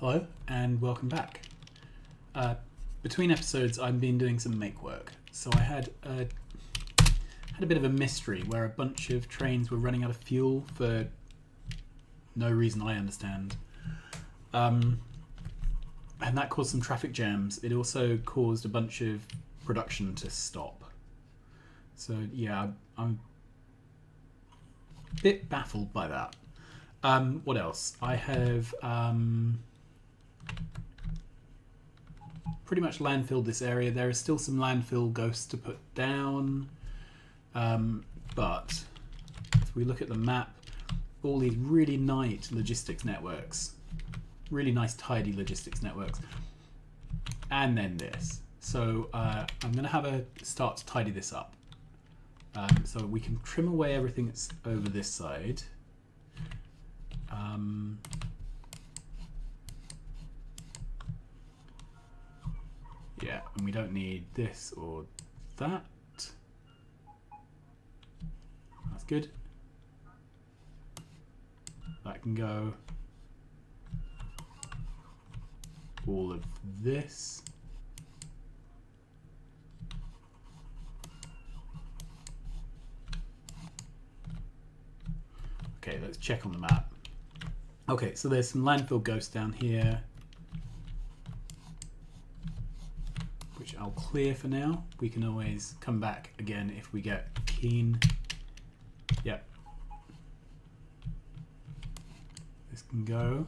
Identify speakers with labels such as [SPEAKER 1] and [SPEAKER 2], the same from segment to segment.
[SPEAKER 1] Hello and welcome back. Between episodes I've been doing some make work, so I had a bit of a mystery where a bunch of trains were running out of fuel for no reason I understand, and that caused some traffic jams. It also caused a bunch of production to stop. So yeah, I'm a bit baffled by that. What else? I have pretty much landfilled this area. There is still some landfill ghosts to put down, but if we look at the map, all these really nice logistics networks, really nice tidy logistics networks, and then this. So I'm going to have a start to tidy this up. So we can trim away everything that's over this side. Yeah, and we don't need this or that. That's good. That can go. All of this. Okay, let's check on the map. Okay, so there's some landfill ghosts down here, which I'll clear for now. We can always come back again if we get keen. Yep. This can go.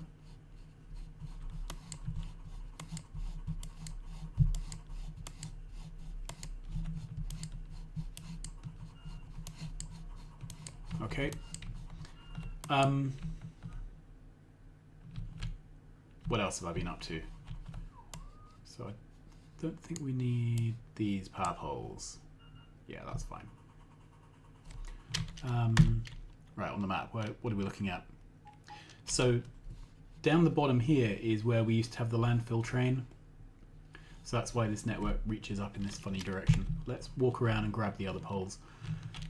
[SPEAKER 1] Okay. What else have I been up to? So I don't think we need these power poles. Yeah, that's fine. Right, on the map, what are we looking at? So down the bottom here is where we used to have the landfill train. So that's why this network reaches up in this funny direction. Let's walk around and grab the other poles.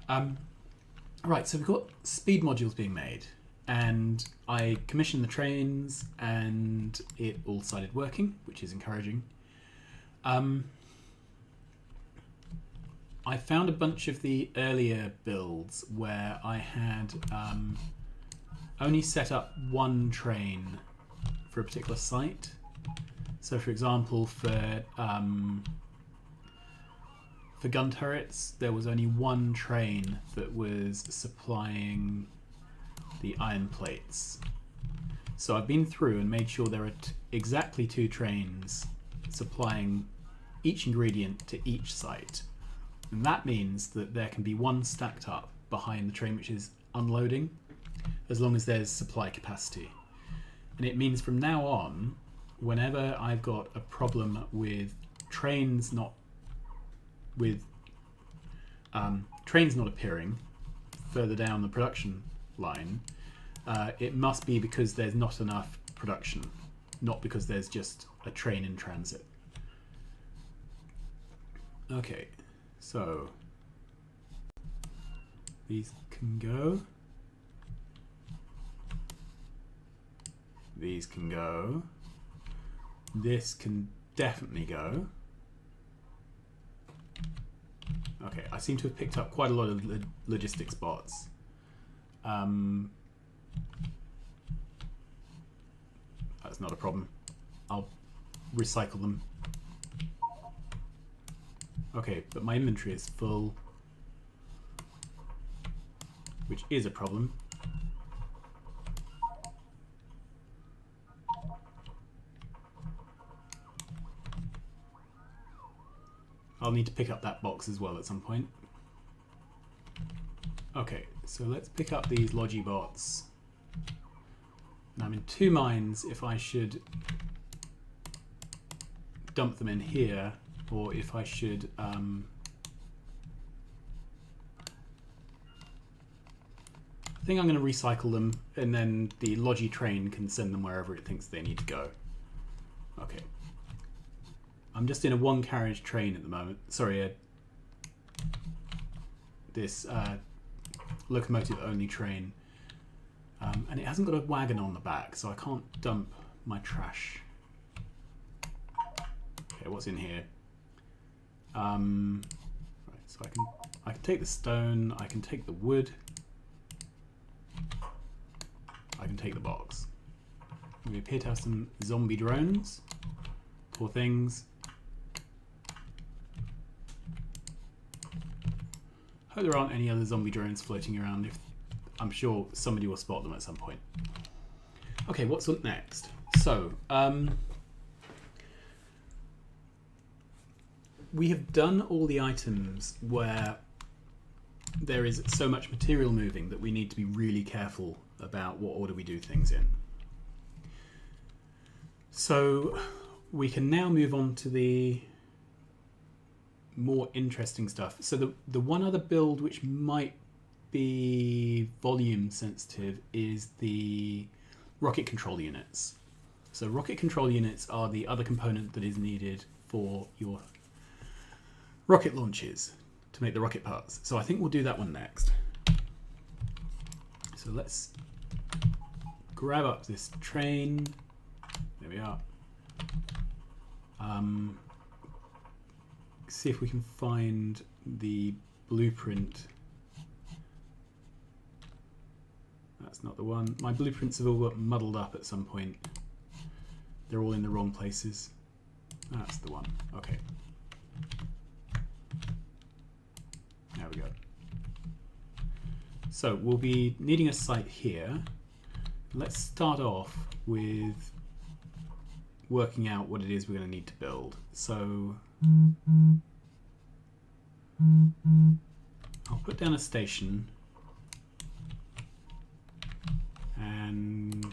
[SPEAKER 1] Right, so we've got speed modules being made, and I commissioned the trains and it all started working, which is encouraging. I found a bunch of the earlier builds where I had only set up one train for a particular site. So for example, for gun turrets, there was only one train that was supplying the iron plates. So I've been through and made sure there are exactly two trains supplying each ingredient to each site. And that means that there can be one stacked up behind the train which is unloading, as long as there's supply capacity. And it means from now on, whenever I've got a problem with trains not appearing further down the production line, it must be because there's not enough production, not because there's just a train in transit. Okay, so these can go. These can go. This can definitely go. Okay, I seem to have picked up quite a lot of logistics bots. That's not a problem. I'll recycle them. Okay, but my inventory is full, which is a problem. I'll need to pick up that box as well at some point. Okay, so let's pick up these logi bots. And I'm in two minds if I should dump them in here or if I should I think I'm going to recycle them, and then the logi train can send them wherever it thinks they need to go. Okay. I'm just in a one carriage train at the moment. Sorry, this locomotive only train. And it hasn't got a wagon on the back, so I can't dump my trash? Okay, what's in here? Right, so I can take the stone, I can take the wood, I can take the box. We appear to have some zombie drones. Poor things. Hope there aren't any other zombie drones floating around. I'm sure somebody will spot them at some point. Okay, what's up next? So, we have done all the items where there is so much material moving that we need to be really careful about what order we do things in. So we can now move on to the more interesting stuff. So the one other build which might be volume sensitive is the rocket control units. So rocket control units are the other component that is needed for your rocket launches to make the rocket parts. So I think we'll do that one next. So let's grab up this train. There we are. See if we can find the blueprint. That's not the one. My blueprints have all got muddled up at some point. They're all in the wrong places. That's the one. Okay. There we go. So we'll be needing a site here. Let's start off with working out what it is we're going to need to build. So I'll put down a station and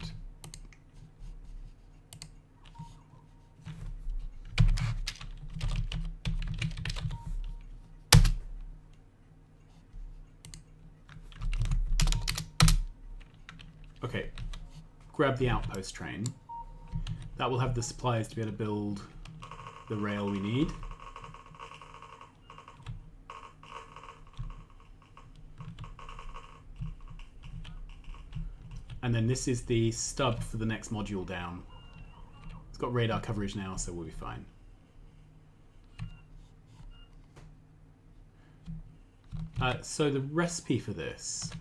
[SPEAKER 1] okay, grab the outpost train. That will have the supplies to be able to build the rail we need. And then this is the stub for the next module down. It's got radar coverage now, so we'll be fine. So the recipe for this.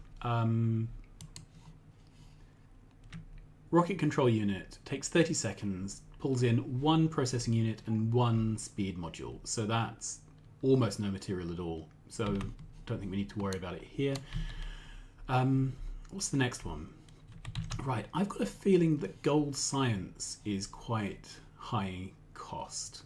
[SPEAKER 1] Rocket control unit takes 30 seconds, pulls in one processing unit and one speed module. So that's almost no material at all. So don't think we need to worry about it here. What's the next one? Right, I've got a feeling that gold science is quite high cost.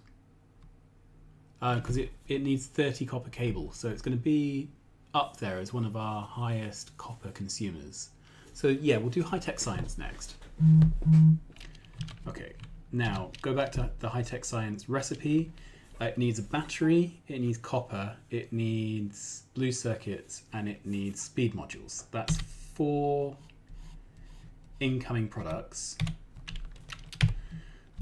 [SPEAKER 1] Because it needs 30 copper cable. So it's going to be up there as one of our highest copper consumers. So yeah, we'll do high-tech science next. Okay, now go back to the high-tech science recipe. It needs a battery, it needs copper, it needs blue circuits, and it needs speed modules. That's 4 incoming products.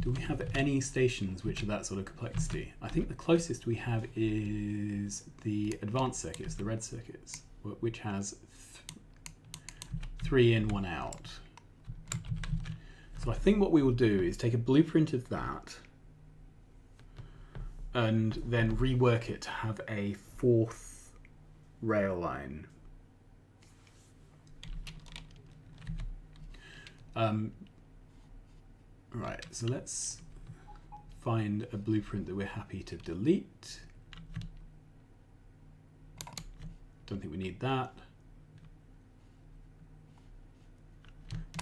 [SPEAKER 1] Do we have any stations which are that sort of complexity? I think the closest we have is the advanced circuits, the red circuits, which has 3 in, 1 out. So I think what we will do is take a blueprint of that and then rework it to have a 4th rail line. Right, so let's find a blueprint that we're happy to delete. Don't think we need that.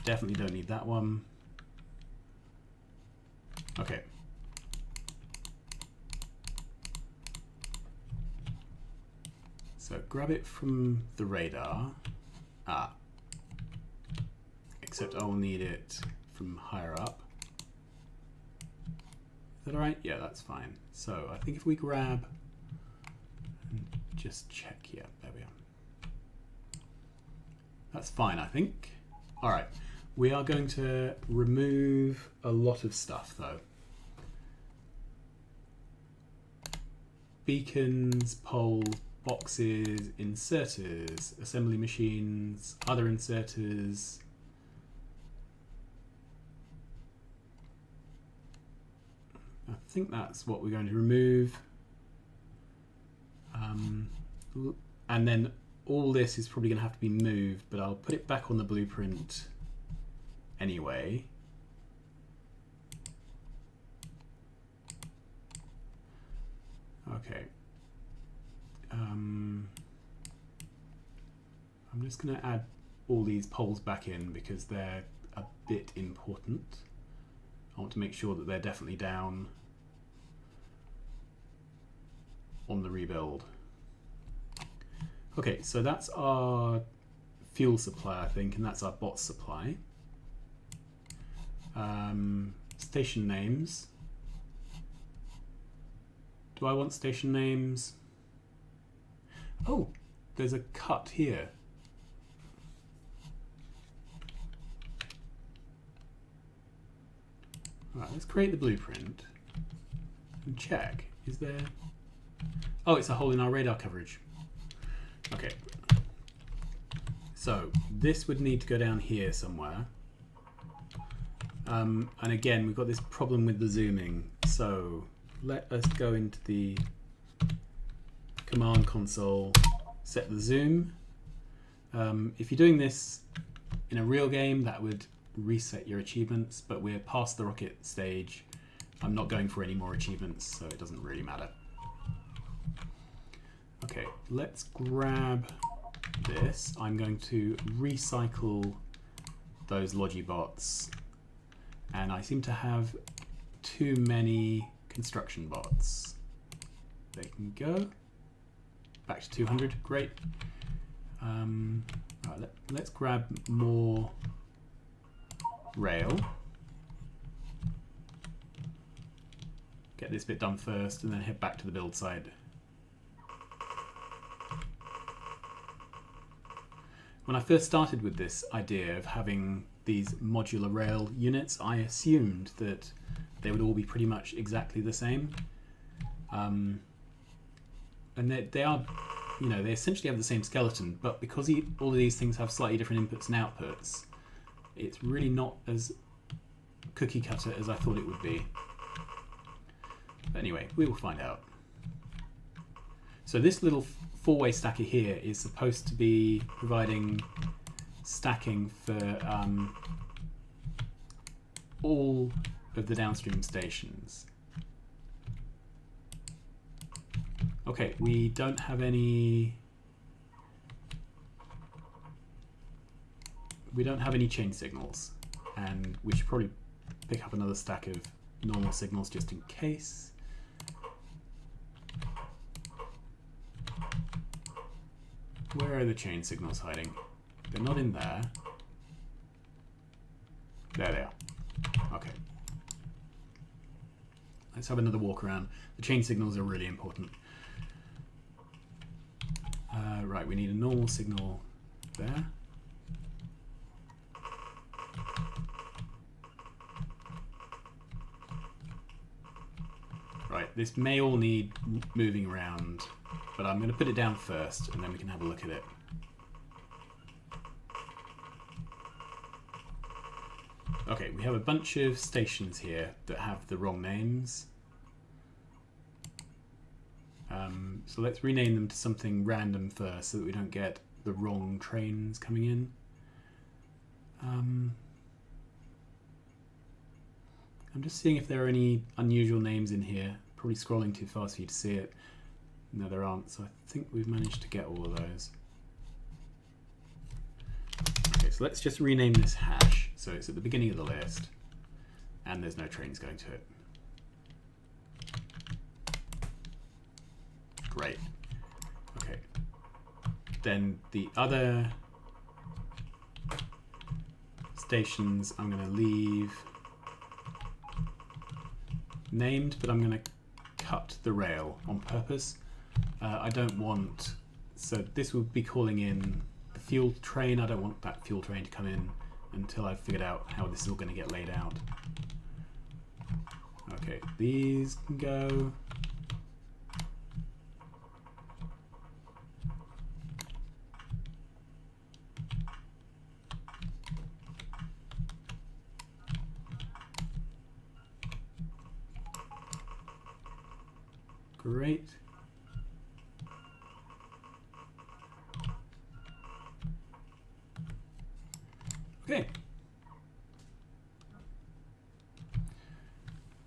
[SPEAKER 1] Definitely don't need that one. Okay. So grab it from the radar. Except I'll need it from higher up. Is that all right? Yeah, that's fine. So I think if we grab and just check, yeah, there we are. That's fine, I think. All right, we are going to remove a lot of stuff though. Beacons, poles, boxes, inserters, assembly machines, other inserters. I think that's what we're going to remove. And then all this is probably going to have to be moved, but I'll put it back on the blueprint anyway. Okay. I'm just going to add all these poles back in because they're a bit important. I want to make sure that they're definitely down on the rebuild. Okay, so that's our fuel supply, I think, and that's our bot supply. Station names. Do I want station names? Oh, there's a cut here. Right, let's create the blueprint and check. Is there... Oh, it's a hole in our radar coverage. Okay. So this would need to go down here somewhere. And again, we've got this problem with the zooming. So let us go into the command console, set the zoom. If you're doing this in a real game, that would reset your achievements, but we're past the rocket stage. I'm not going for any more achievements, so it doesn't really matter. Okay, let's grab this. I'm going to recycle those Logibots, and I seem to have too many construction bots. They can go back to 200. Great. Right, let's grab more rail. Get this bit done first, and then head back to the build site. When I first started with this idea of having these modular rail units, I assumed that they would all be pretty much exactly the same. And they are, you know, they essentially have the same skeleton, but because all of these things have slightly different inputs and outputs, it's really not as cookie cutter as I thought it would be. But anyway, we will find out. So this little four-way stacker here is supposed to be providing stacking for all of the downstream stations. Okay, we don't have any... We don't have any chain signals, and we should probably pick up another stack of normal signals just in case. Where are the chain signals hiding? They're not in there. There they are. Okay. Let's have another walk around. The chain signals are really important. Right, we need a normal signal there. Right, this may all need moving around, but I'm going to put it down first and then we can have a look at it. Okay, we have a bunch of stations here that have the wrong names. So let's rename them to something random first so that we don't get the wrong trains coming in. I'm just seeing if there are any unusual names in here. Probably scrolling too fast for you to see it. No, there aren't, so I think we've managed to get all of those. Okay, so let's just rename this hash so it's at the beginning of the list and there's no trains going to it. Great. Okay. Then the other stations I'm going to leave named, but I'm going to cut the rail on purpose. I don't want, so this will be calling in the fuel train. I don't want that fuel train to come in until I've figured out how this is all going to get laid out. Okay, these can go. Great. Okay.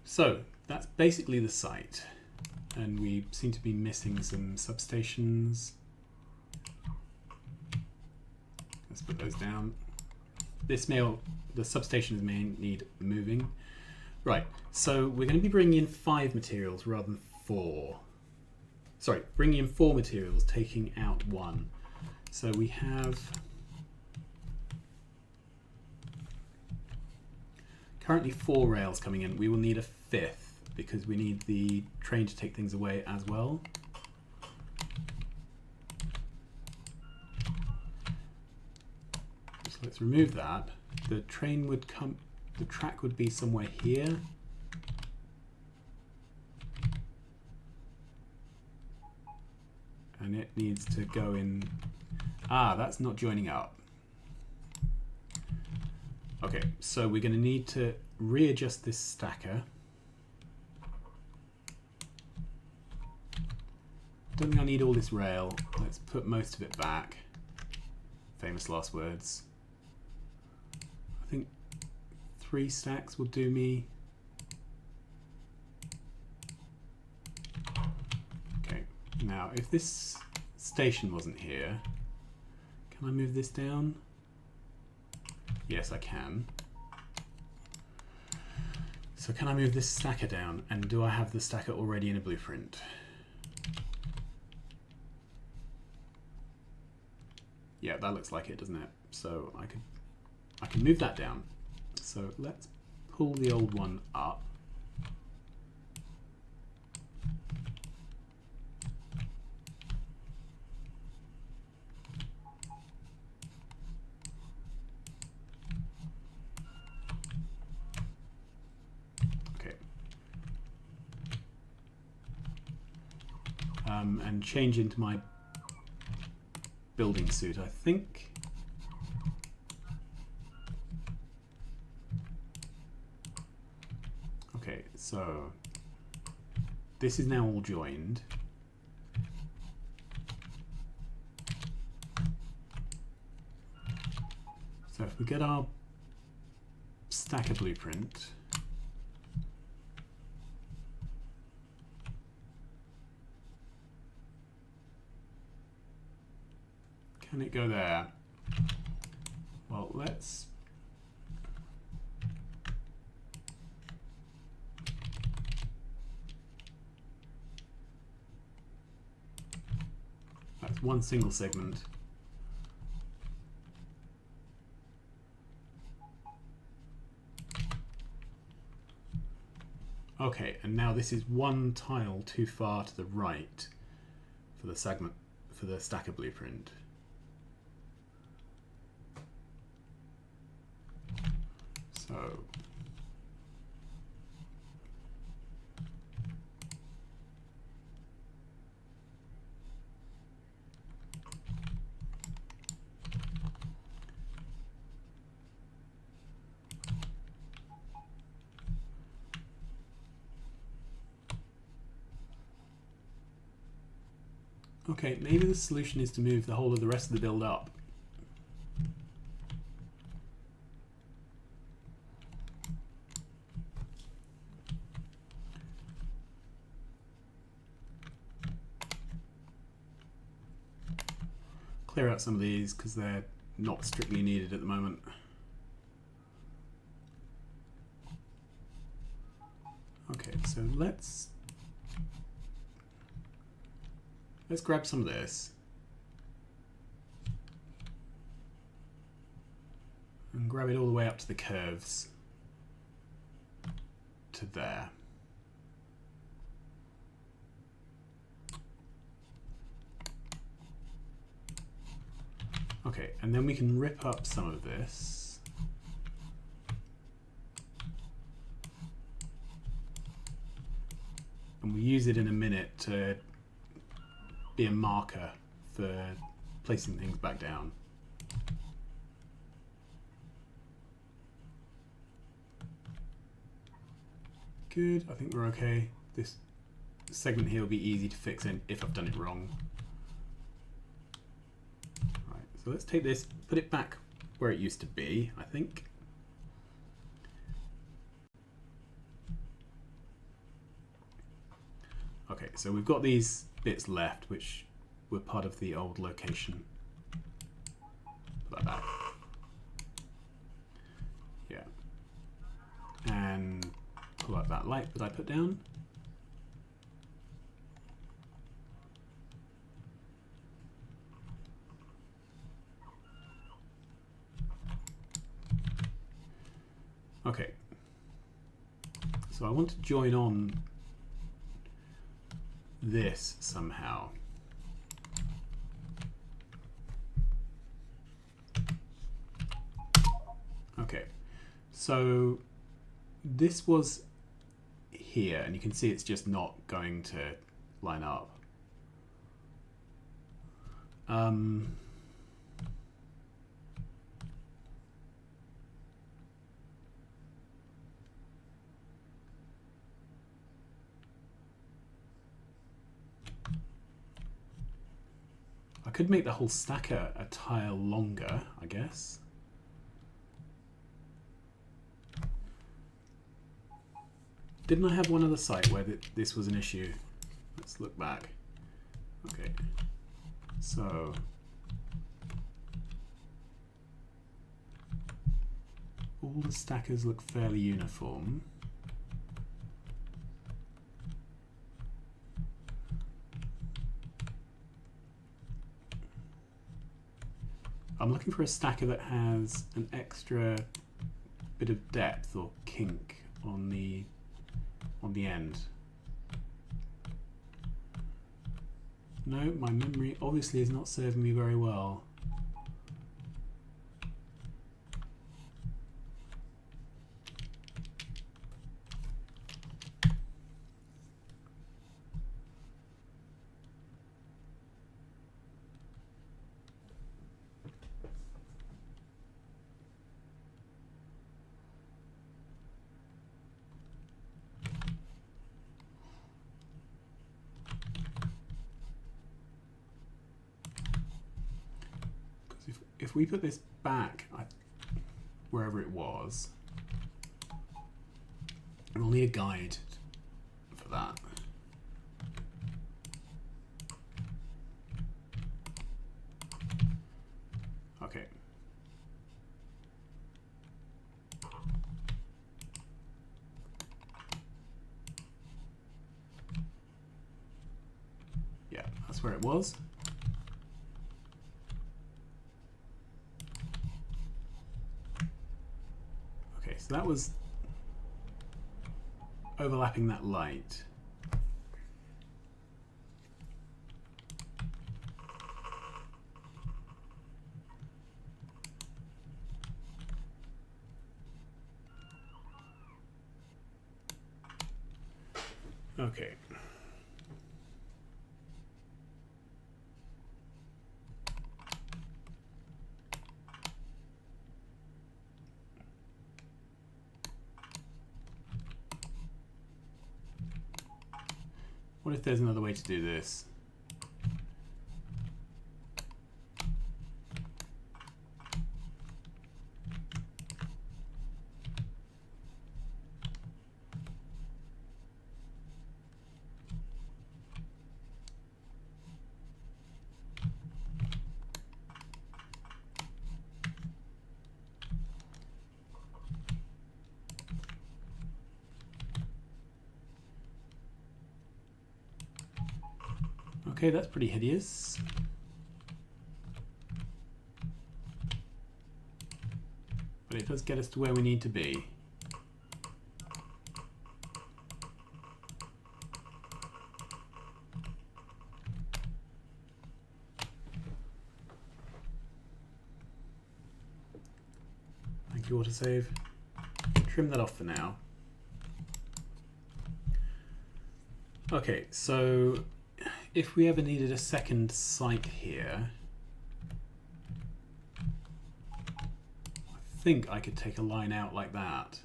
[SPEAKER 1] So that's basically the site. And we seem to be missing some substations. Let's put those down. The substations may need moving. Right, so we're going to be bringing in 5 materials rather than 4. Sorry, bringing in 4 materials, taking out 1. So we have currently 4 rails coming in. We will need a 5th because we need the train to take things away as well. So let's remove that. The train would come, the track would be somewhere here. And it needs to go in. Ah, that's not joining up. Okay, so we're going to need to readjust this stacker. Don't think I need all this rail. Let's put most of it back. Famous last words. I think 3 stacks will do me. Okay, now if this station wasn't here, can I move this down? Yes, I can. So can I move this stacker down? And do I have the stacker already in a blueprint? Yeah, that looks like it, doesn't it? So I can move that down. So let's pull the old one up. Okay. And change into my building suit, I think. Okay, so this is now all joined. So if we get our stacker blueprint, can it go there? Well, let's that's one single segment. Okay, and now this is one tile too far to the right for the segment for the stacker blueprint. So okay, maybe the solution is to move the whole of the rest of the build up. Clear out some of these because they're not strictly needed at the moment. Okay, so let's grab some of this and grab it all the way up to the curves to there. Okay, and then we can rip up some of this. And we use it in a minute to be a marker for placing things back down. Good, I think we're okay. This segment here will be easy to fix in if I've done it wrong. Right, so let's take this, put it back where it used to be, I think. Okay, so we've got these bits left which were part of the old location. Put that back. Yeah. And pull out that light that I put down. Okay. So I want to join on this somehow. Okay, so this was here, and you can see it's just not going to line up. I could make the whole stacker a tile longer, I guess. Didn't I have one other site where this was an issue? Let's look back. Okay, so all the stackers look fairly uniform. I'm looking for a stacker that has an extra bit of depth or kink on the end. No, my memory obviously is not serving me very well. If we put this back wherever it was, we'll need a guide for that. Okay. Yeah, that's where it was. So that was overlapping that light. Okay. What if there's another way to do this? Okay, that's pretty hideous. But it does get us to where we need to be. Thank you, autosave. Trim that off for now. Okay, so if we ever needed a second site here, I think I could take a line out like that.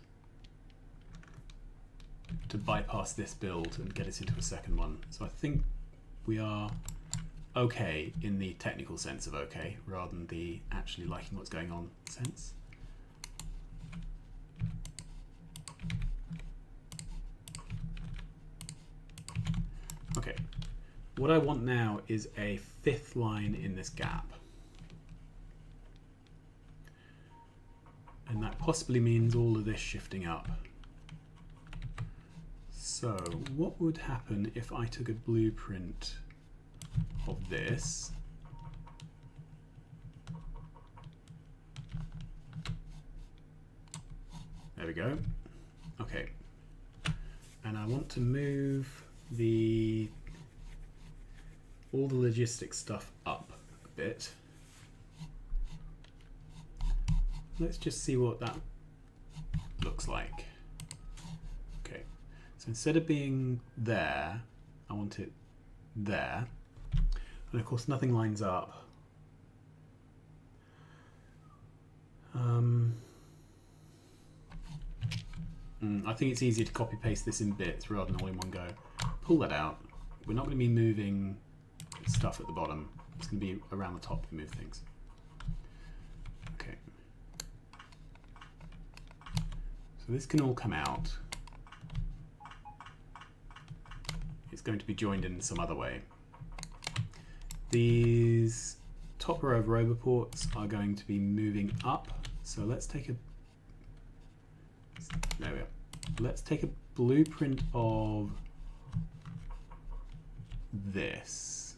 [SPEAKER 1] to bypass this build and get us into a second one. So I think we are okay in the technical sense of okay, rather than the actually liking what's going on sense. Okay, what I want now is a fifth line in this gap. And that possibly means all of this shifting up. So what would happen if I took a blueprint of this? There we go. Okay. And I want to move all the logistics stuff up a bit. Let's just see what that looks like. Okay, so instead of being there, I want it there. And of course nothing lines up. I think it's easier to copy paste this in bits rather than all in one go. Pull that out. We're not going to be moving stuff at the bottom. It's going to be around the top we move things. Okay. So this can all come out. It's going to be joined in some other way. These top row of roboports are going to be moving up. So let's take a there we are. Let's take a blueprint of this.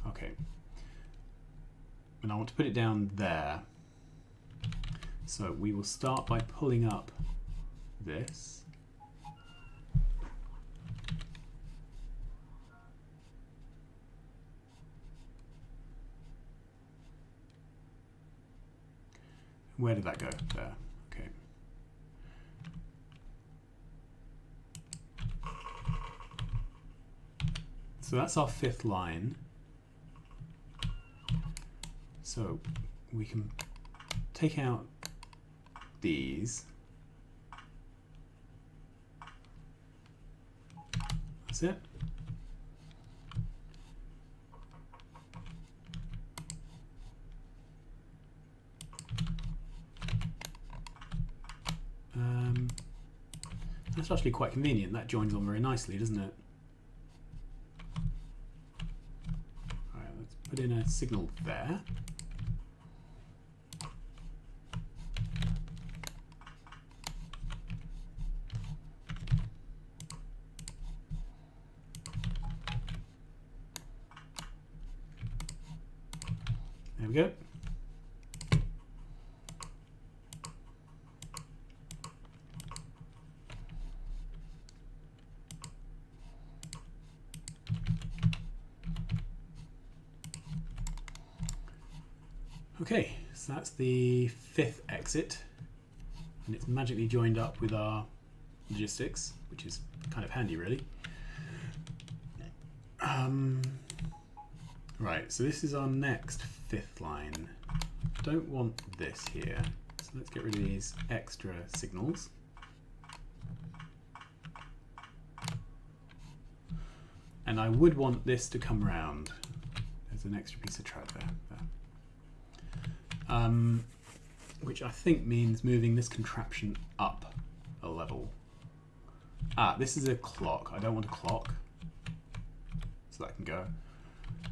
[SPEAKER 1] Okay. And I want to put it down there. So we will start by pulling up this. Where did that go? There. Okay. So that's our fifth line. So we can take out these. That's it. That's actually quite convenient. That joins on very nicely, doesn't it? All right, let's put in a signal there. There we go. Okay, so that's the fifth exit, and it's magically joined up with our logistics, which is kind of handy, really. Right, so this is our next fifth line. Don't want this here, so let's get rid of these extra signals. And I would want this to come round. There's an extra piece of track there. Which I think means moving this contraption up a level. Ah, this is a clock. I don't want a clock. So that can go.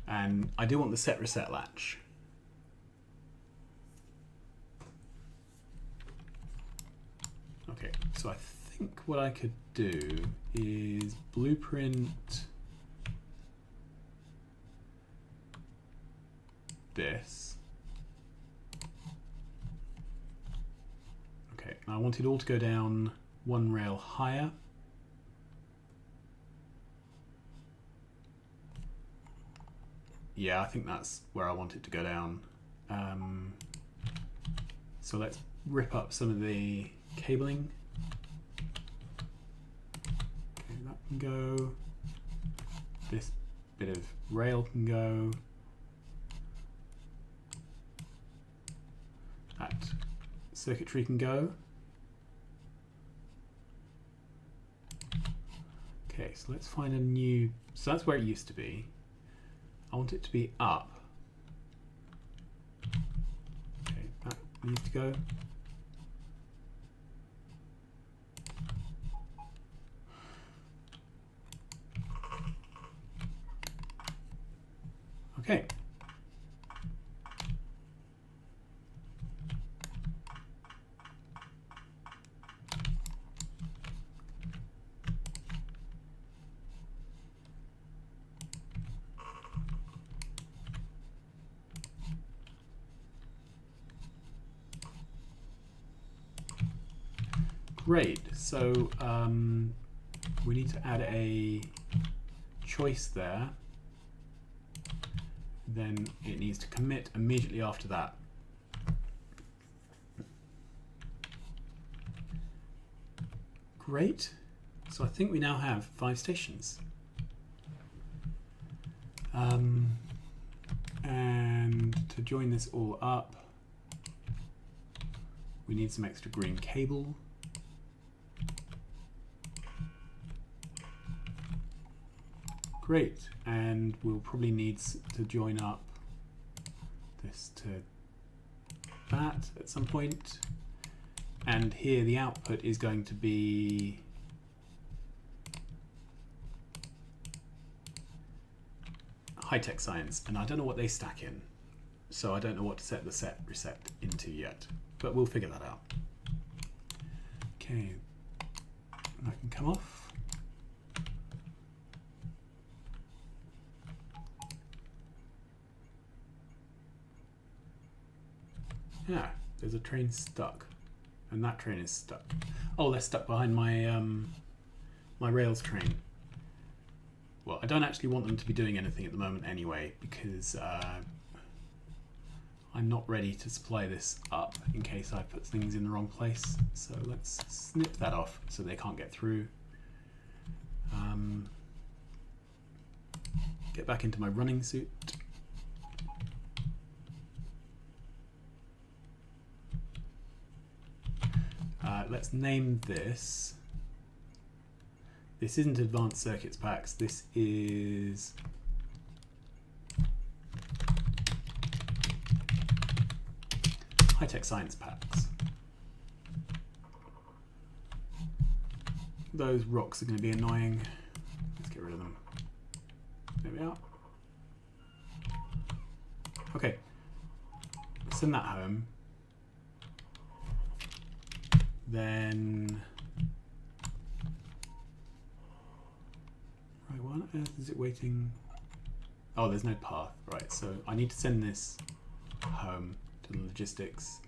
[SPEAKER 1] And I do want the set reset latch. Okay, so I think what I could do is blueprint this. Okay, and I want it all to go down one rail higher. Yeah, I think that's where I want it to go down. So let's rip up some of the cabling. Okay, that can go. This bit of rail can go. That circuitry can go. Okay, so let's find a new... So that's where it used to be. I want it to be up. Okay, that needs to go. Okay. Great. So we need to add a choice there. Then it needs to commit immediately after that. Great. So I think we now have 5 stations. And to join this all up, we need some extra green cable. Great, and we'll probably need to join up this to that at some point. And here the output is going to be high-tech science, and I don't know what they stack in, so I don't know what to set the set reset into yet, but we'll figure that out. Okay, that can come off. Yeah, there's a train stuck, and that train is stuck. Oh, they're stuck behind my my rails train. Well, I don't actually want them to be doing anything at the moment anyway, because I'm not ready to supply this up in case I put things in the wrong place. So let's snip that off so they can't get through. Get back into my running suit. Let's name this. This isn't Advanced Circuits Packs, this is High-Tech Science Packs. Those rocks are going to be annoying. Let's get rid of them. There we are. Okay, send that home. Then, right, why on earth is it waiting? Oh, there's no path. Right, so I need to send this home to the logistics.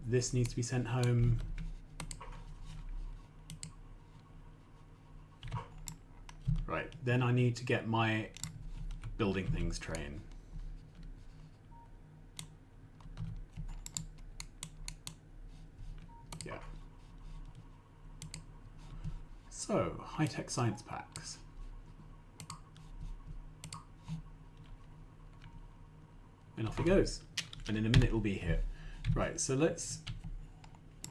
[SPEAKER 1] This needs to be sent home. Right, then I need to get my building things train. Yeah. So, high-tech science packs. And off it goes. And in a minute it'll be here. Right, so let's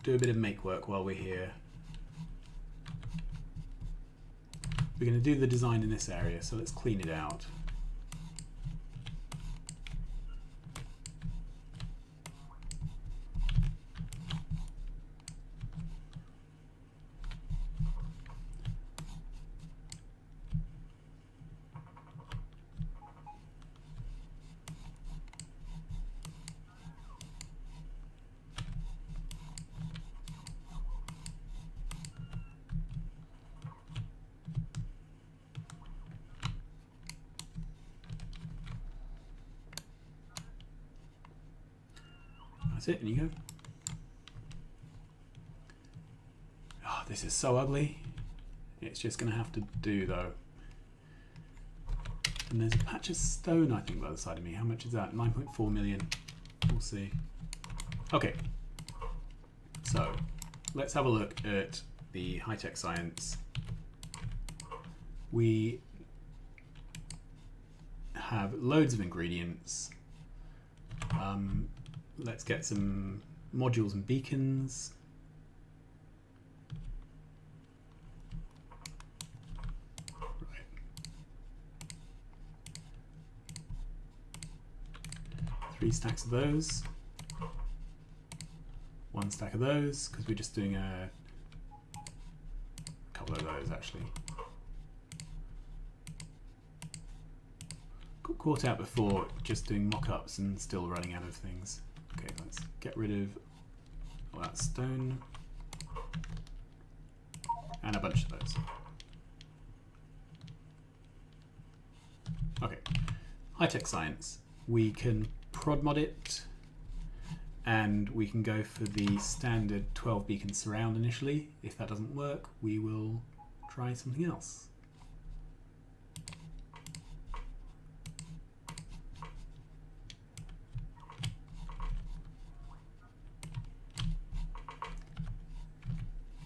[SPEAKER 1] do a bit of make work while we're here. We're going to do the design in this area, so let's clean it out. That's it, and you go. Oh, this is so ugly. It's just going to have to do, though. And there's a patch of stone, I think, by the side of me. How much is that? 9.4 million. We'll see. Okay. So, let's have a look at the high-tech science. We have loads of ingredients. Let's get some modules and beacons. 3 stacks of those. 1 stack of those, because we're just doing a couple of those actually. Got caught out before just doing mock-ups and still running out of things. Okay, let's get rid of all that stone and a bunch of those. Okay, high-tech science. We can prod mod it, and we can go for the standard 12 beacon surround initially. If that doesn't work, we will try something else.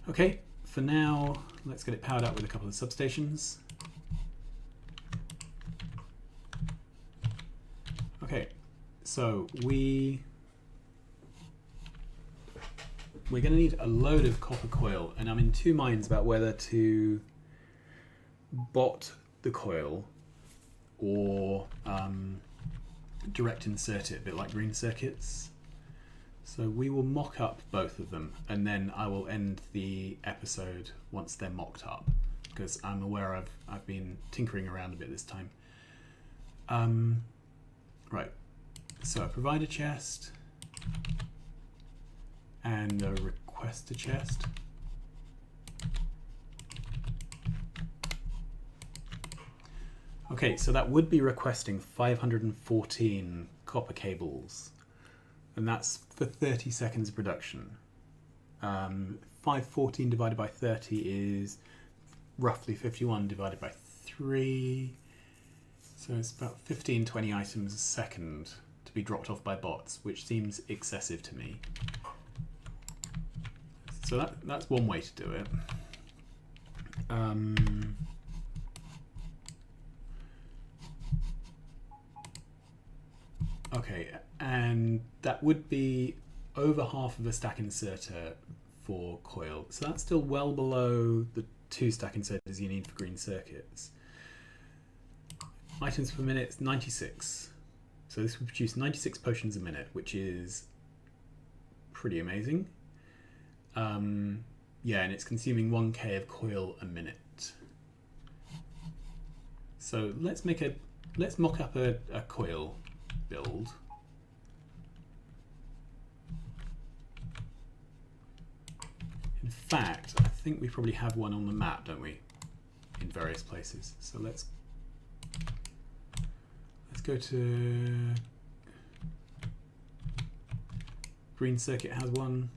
[SPEAKER 1] Okay, for now, let's get it powered up with a couple of substations. Okay, so we're going to need a load of copper coil, and I'm in 2 minds about whether to bot the coil or direct insert it, a bit like green circuits. So we will mock up both of them, and then I will end the episode once they're mocked up, because I'm aware I've been tinkering around a bit this time. Right, so a provider chest and a requester chest. Okay, so that would be requesting 514 copper cables, and that's for 30 seconds of production. 514 divided by 30 is roughly 51 divided by 3. So it's about 15-20 items a second to be dropped off by bots, which seems excessive to me. So that's one way to do it. Okay, and that would be over half of a stack inserter for coil. So that's still well below the 2 stack inserters you need for green circuits. Items per minute is 96. So this would produce 96 potions a minute, which is pretty amazing. Yeah, and it's consuming 1k of coil a minute. So let's mock up a coil build. In fact, I think we probably have one on the map, don't we? In various places. So let's go to green circuit has one.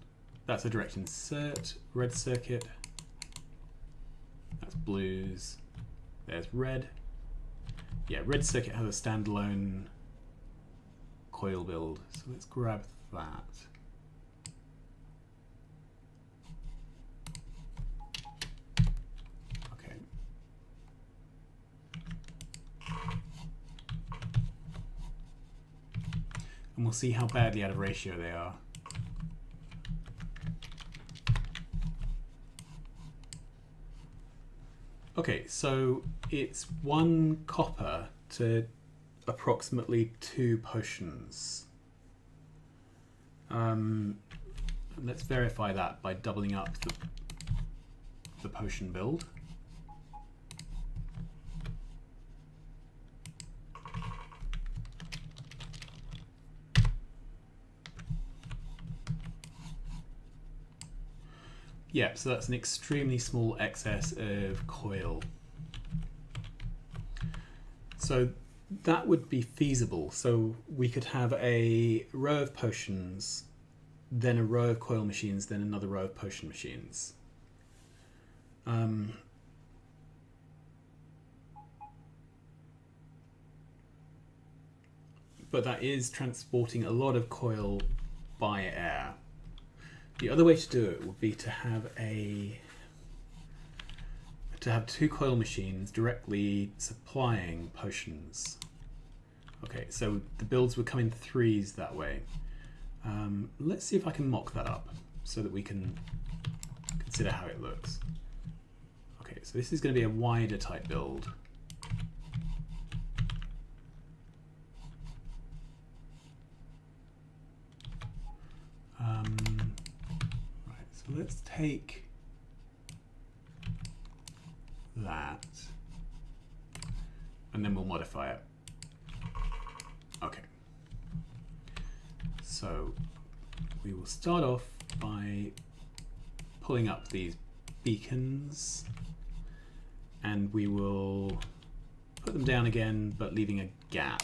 [SPEAKER 1] That's a direct insert. Red circuit. That's blues. There's red. Yeah, red circuit has a standalone coil build. So let's grab that. Okay. And we'll see how badly out of ratio they are. Okay, so it's 1 copper to approximately 2 potions. Let's verify that by doubling up the potion build. Yep, so that's an extremely small excess of coil. So that would be feasible. So we could have a row of potions, then a row of coil machines, then another row of potion machines. But that is transporting a lot of coil by air. The other way to do it would be to have two coil machines directly supplying potions. Okay, so the builds would come in 3s that way. Let's see if I can mock that up so that we can consider how it looks. Okay, so this is going to be a wider type build. Right, so let's take that and then we'll modify it. Okay. So we will start off by pulling up these beacons and we will put them down again but leaving a gap.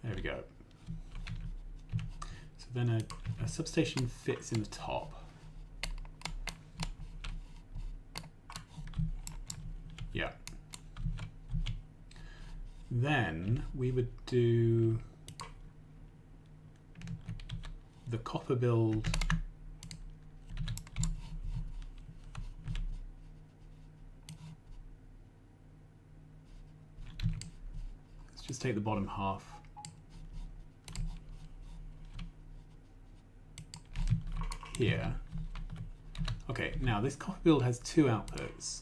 [SPEAKER 1] There we go. So then a substation fits in the top. Yeah. Then we would do the copper build let's just take the bottom half. Here. Okay, now this copper build has two outputs.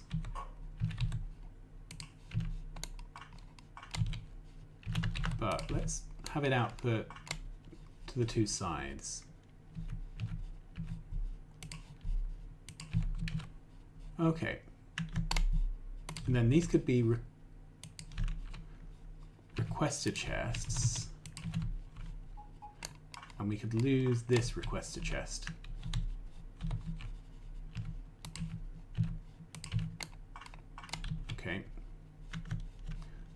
[SPEAKER 1] But let's have it output to the two sides. Okay. And then these could be requester chests. And we could lose this requester chest. Okay.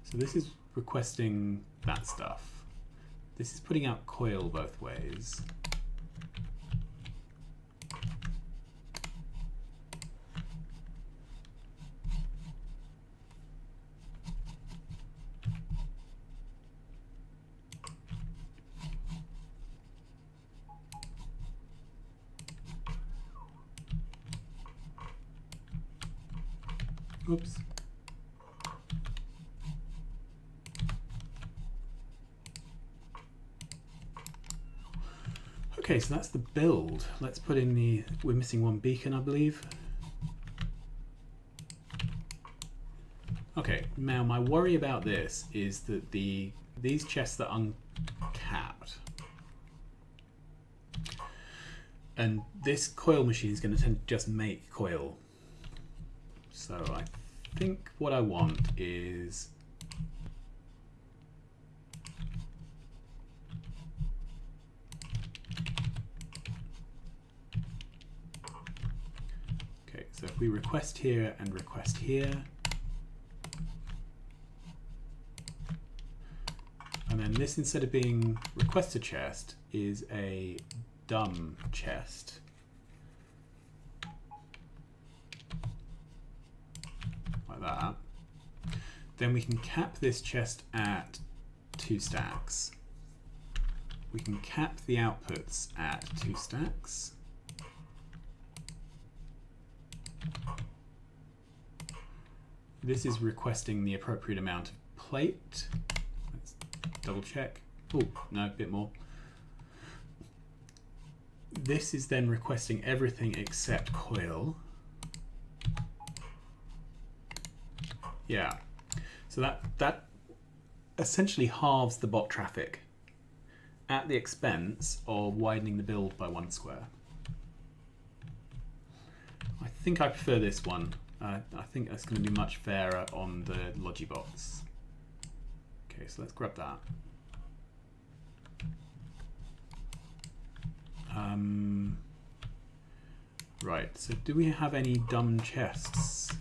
[SPEAKER 1] So this is requesting that stuff. This is putting out coil both ways. Oops. Okay, so that's the build. Let's put in the, we're missing one beacon, I believe. Okay, now my worry about this is that these chests are uncapped. And this coil machine is going to tend to just make coil. So I think what I want is okay, so if we request here and request here, and then this, instead of being requester chest, is a dumb chest. Like that. Then we can cap this chest at 2 stacks. We can cap the outputs at 2 stacks. This is requesting the appropriate amount of plate. Let's double check. Oh, no, a bit more. This is then requesting everything except coil. Yeah, so that essentially halves the bot traffic at the expense of widening the build by 1 square. I think I prefer this one. I think that's going to be much fairer on the Logibots. Okay, so let's grab that. Right, so do we have any dumb chests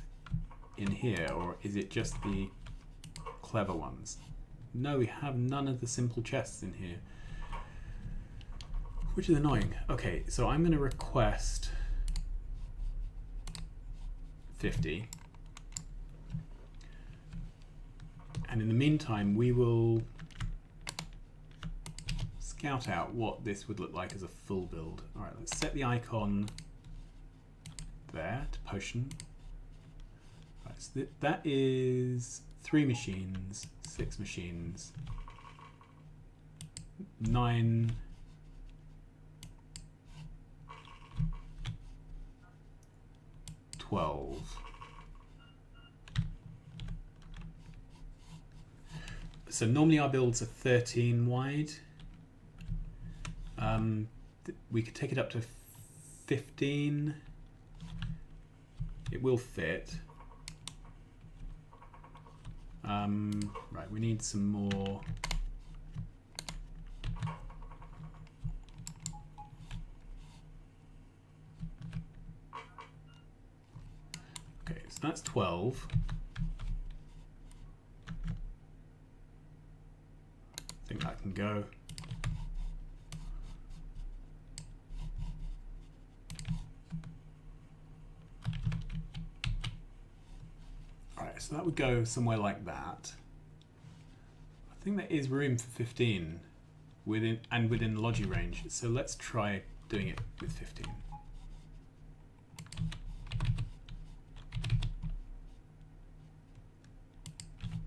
[SPEAKER 1] in here, or is it just the clever ones? No, we have none of the simple chests in here, which is annoying. Okay, so I'm going to request 50, and in the meantime we will scout out what this would look like as a full build. Alright, let's set the icon there to potion. Right, so that is 3 machines, 6 machines, 9, 12. So normally our builds are 13 wide. We could take it up to 15. It will fit. Right, we need some more. Okay, so that's 12. I think that can go. Alright, so that would go somewhere like that. I think there is room for 15 within the logi range, so let's try doing it with 15.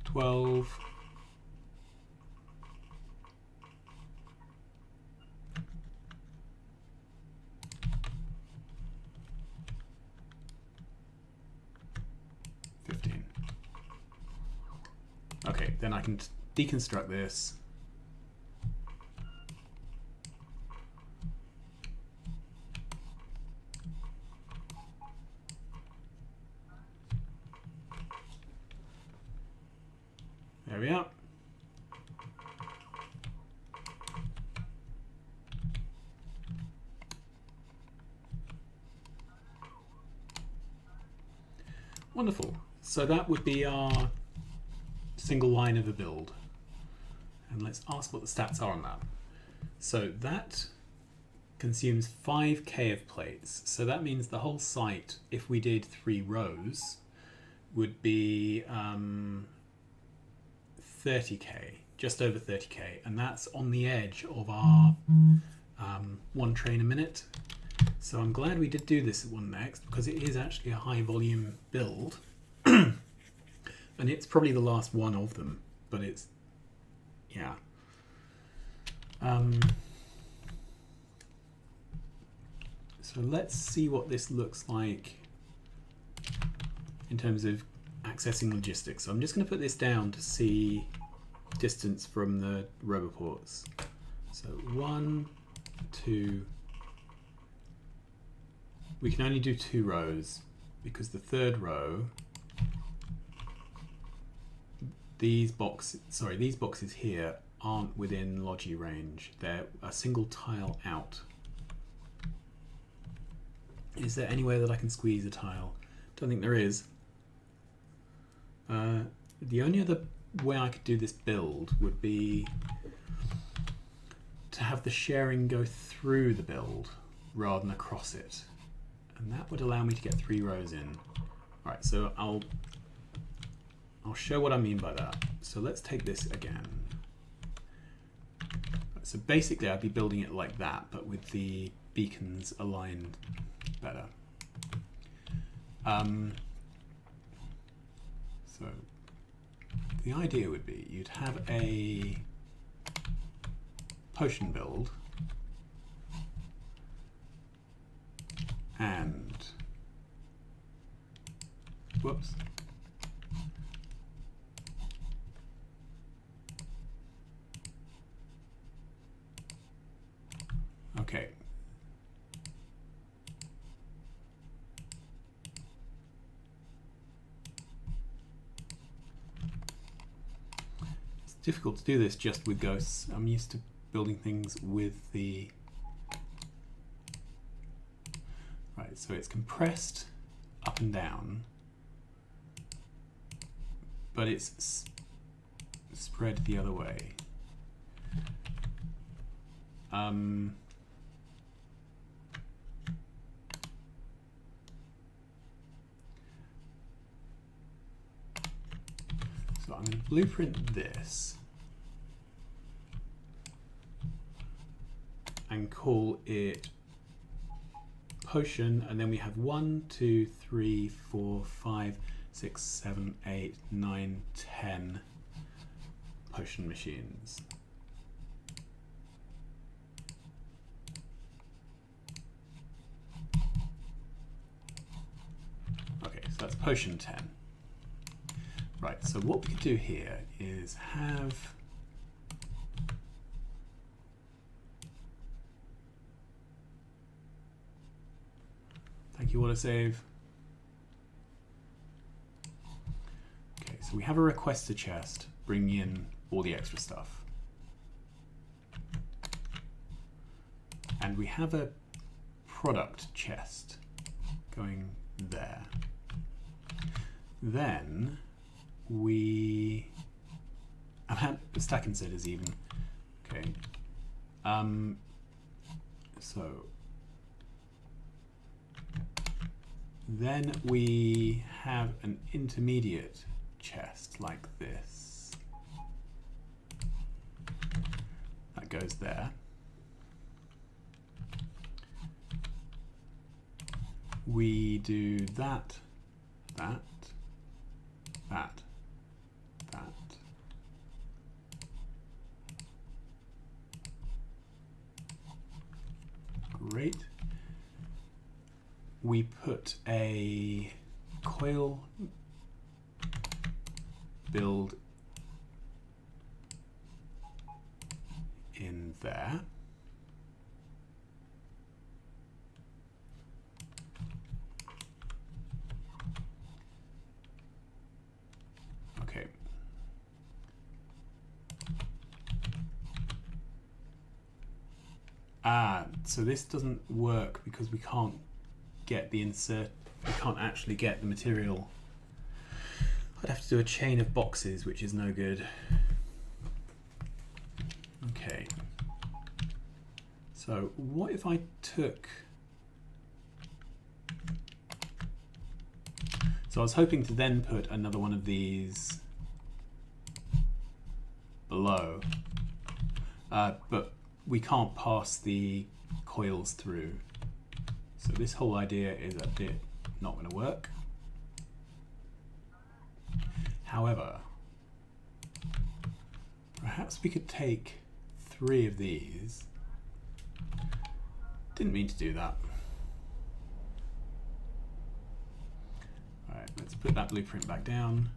[SPEAKER 1] 12. Okay, then I can deconstruct this. There we are. Wonderful. So that would be our single line of a build. And let's ask what the stats are on that. So that consumes 5k of plates. So that means the whole site, if we did 3 rows, would be 30k, just over 30k. And that's on the edge of our 1 train a minute. So I'm glad we did do this one next, because it is actually a high volume build. And it's probably the last one of them, but it's, yeah. So let's see what this looks like in terms of accessing logistics. So I'm just going to put this down to see distance from the roboports. So 1, 2. We can only do 2 rows because the 3rd row, these boxes here aren't within logi range. They're a single tile out. Is there any way that I can squeeze a tile? Don't think there is. The only other way I could do this build would be to have the sharing go through the build rather than across it. And that would allow me to get 3 rows in. All right, so I'll show what I mean by that. So let's take this again. So basically I'd be building it like that, but with the beacons aligned better. So the idea would be you'd have a potion build and whoops. Okay. It's difficult to do this just with ghosts. I'm used to building things with the... Right, so it's compressed up and down, but it's spread the other way. So I'm going to blueprint this and call it potion, and then we have 1, 2, 3, 4, 5, 6, 7, 8, 9, 10 potion machines. Okay, so that's potion 10. Right, so what we could do here is have thank you, autosave. Okay, so we have a request to chest, bring in all the extra stuff. And we have a product chest going there. Then we had the stack considers even. Okay. So then we have an intermediate chest like this. That goes there. We do that, that, that, that. Great. We put a coil build in there. Okay. So this doesn't work because we can't get the insert, we can't actually get the material. I'd have to do a chain of boxes, which is no good. Okay. So what if I took, so I was hoping to then put another one of these below, but we can't pass the coils through. So this whole idea is a bit not going to work. However, perhaps we could take 3 of these. Didn't mean to do that. All right, let's put that blueprint back down.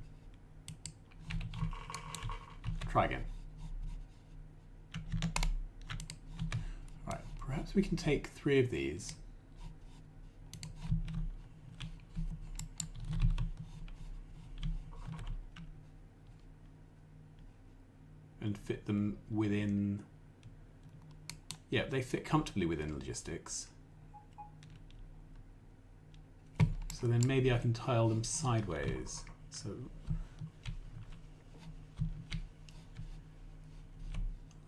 [SPEAKER 1] Try again. All right, perhaps we can take 3 of these. And fit them within, yeah, they fit comfortably within logistics. So then maybe I can tile them sideways. So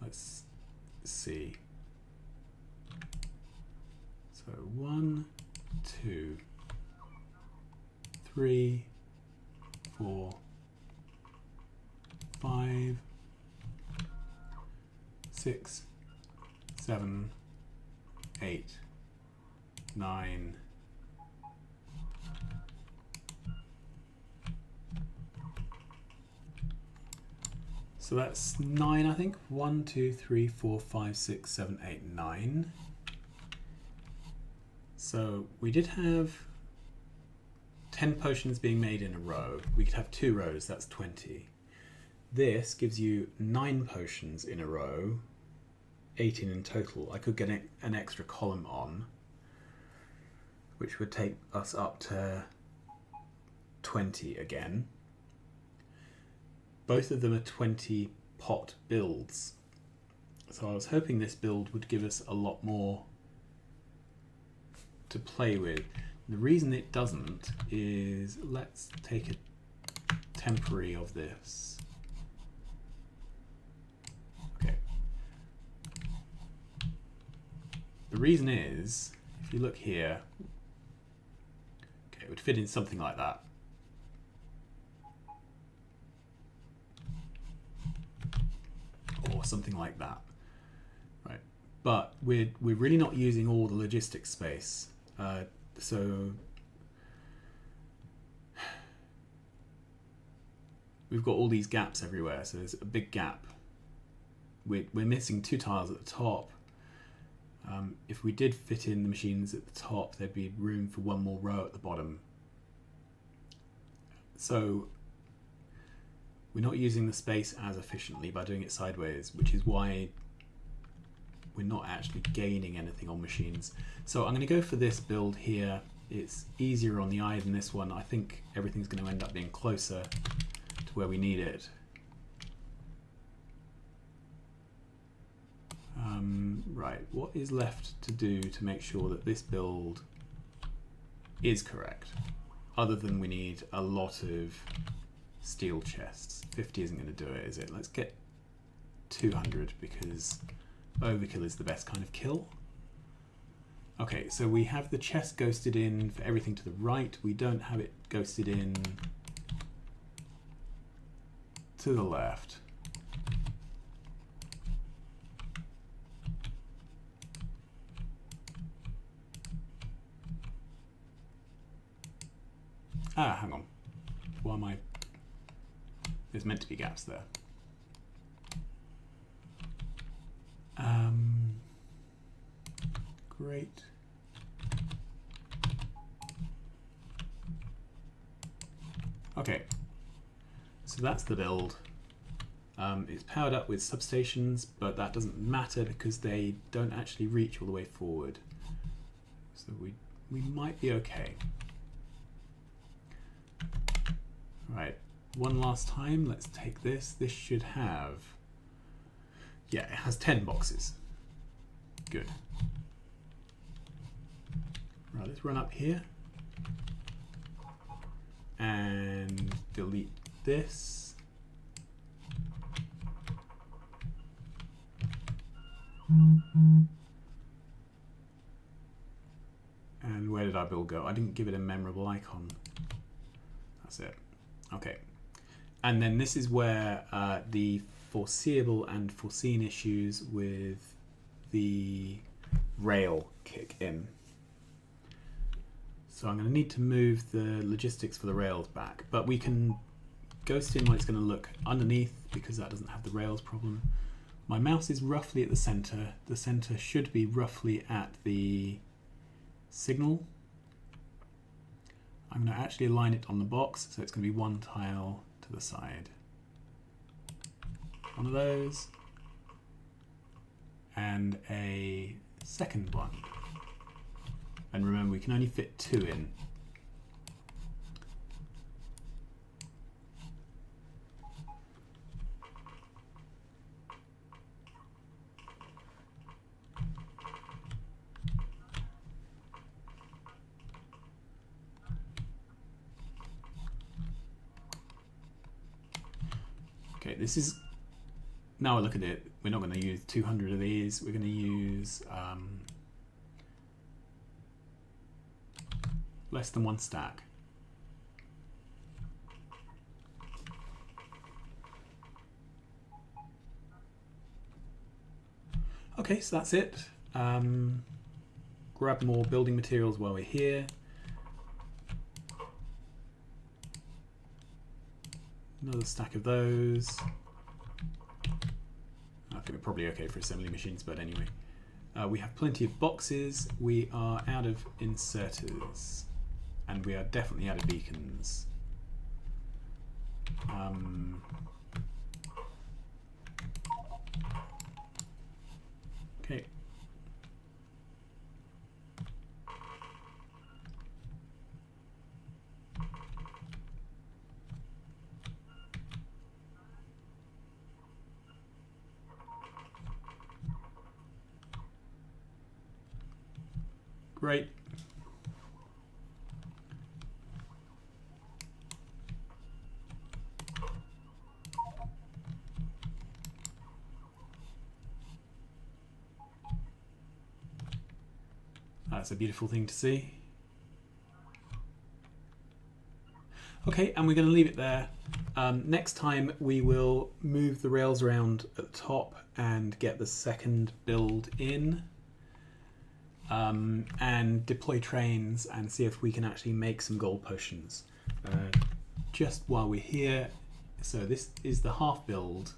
[SPEAKER 1] let's see. So 1, 2, 3, 4, 5, 6, 7, 8, 9. So that's 9, I think. 1, 2, 3, 4, 5, 6, 7, 8, 9. So we did have 10 potions being made in a row. We could have 2 rows, that's 20. This gives you 9 potions in a row, 18 in total. I could get an extra column on, which would take us up to 20 again. Both of them are 20 pot builds. So I was hoping this build would give us a lot more to play with. The reason it doesn't is, let's take a temporary of this. Okay. The reason is, if you look here, okay, it would fit in something like that. Or something like that, right? But we're really not using all the logistics space, so we've got all these gaps everywhere. So there's a big gap. We're missing 2 tiles at the top. If we did fit in the machines at the top, there'd be room for 1 more row at the bottom. So we're not using the space as efficiently by doing it sideways, which is why we're not actually gaining anything on machines. So I'm going to go for this build here. It's easier on the eye than this one. I think everything's going to end up being closer to where we need it. Right, what is left to do to make sure that this build is correct? Other than we need a lot of steel chests. 50 isn't going to do it, is it? Let's get 200 because overkill is the best kind of kill. Okay, so we have the chest ghosted in for everything to the right. We don't have it ghosted in to the left. Ah, hang on. Why am I... There's meant to be gaps there. Great. Okay, so that's the build. It's powered up with substations, but that doesn't matter because they don't actually reach all the way forward. So we might be okay. Right, one last time, let's take this. This should have, yeah, it has 10 boxes. Good. Right, let's run up here and delete this. And where did our build go? I didn't give it a memorable icon. That's it. Okay. And then this is where the foreseeable and foreseen issues with the rail kick in. So I'm going to need to move the logistics for the rails back, but we can ghost in what it's going to look underneath because that doesn't have the rails problem. My mouse is roughly at the center. The center should be roughly at the signal. I'm going to actually align it on the box, so it's going to be one tile to the side. One of those, and a second one. And remember, we can only fit 2 in. Okay, this is, now I look at it, we're not going to use 200 of these, we're going to use less than 1 stack. Okay, so that's it. Grab more building materials while we're here. Another stack of those. I think we're probably okay for assembly machines, but anyway. We have plenty of boxes. We are out of inserters. And we are definitely out of beacons. Okay. Great. That's a beautiful thing to see. Okay, and we're going to leave it there. Next time we will move the rails around at the top and get the second build in. And deploy trains and see if we can actually make some gold potions. Just while we're here, so this is the half build.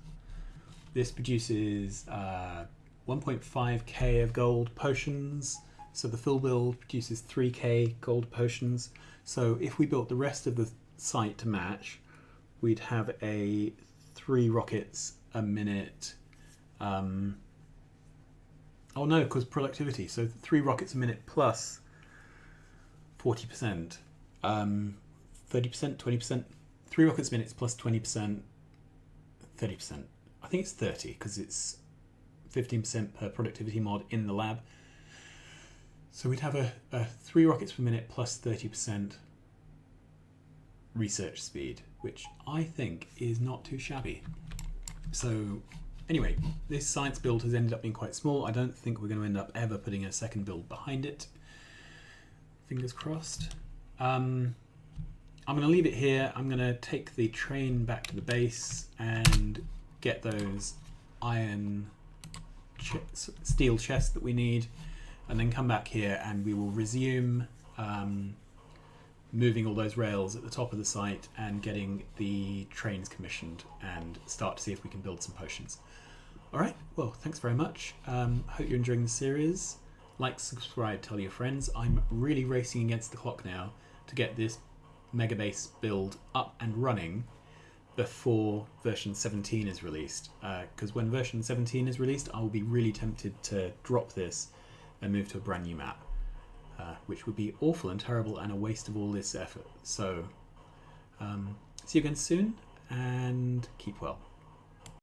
[SPEAKER 1] This produces 1.5k of gold potions. So the full build produces 3k gold potions. So if we built the rest of the site to match, we'd have a 3 rockets a minute. Oh no, because productivity. So 3 rockets a minute plus 40%, 30%, 20%. 3 rockets a minute plus 20%, 30%. I think it's 30 because it's 15% per productivity mod in the lab. So we'd have a 3 rockets per minute plus 30% research speed, which I think is not too shabby. So anyway, this science build has ended up being quite small. I don't think we're going to end up ever putting a second build behind it. Fingers crossed. I'm going to leave it here. I'm going to take the train back to the base and get those iron steel chests that we need, and then come back here and we will resume moving all those rails at the top of the site and getting the trains commissioned and start to see if we can build some potions. Alright, well, thanks very much. Hope you're enjoying the series. Like, subscribe, tell your friends. I'm really racing against the clock now to get this mega base build up and running before version 17 is released, because when version 17 is released I will be really tempted to drop this and move to a brand new map, which would be awful and terrible and a waste of all this effort. So see you again soon and keep well.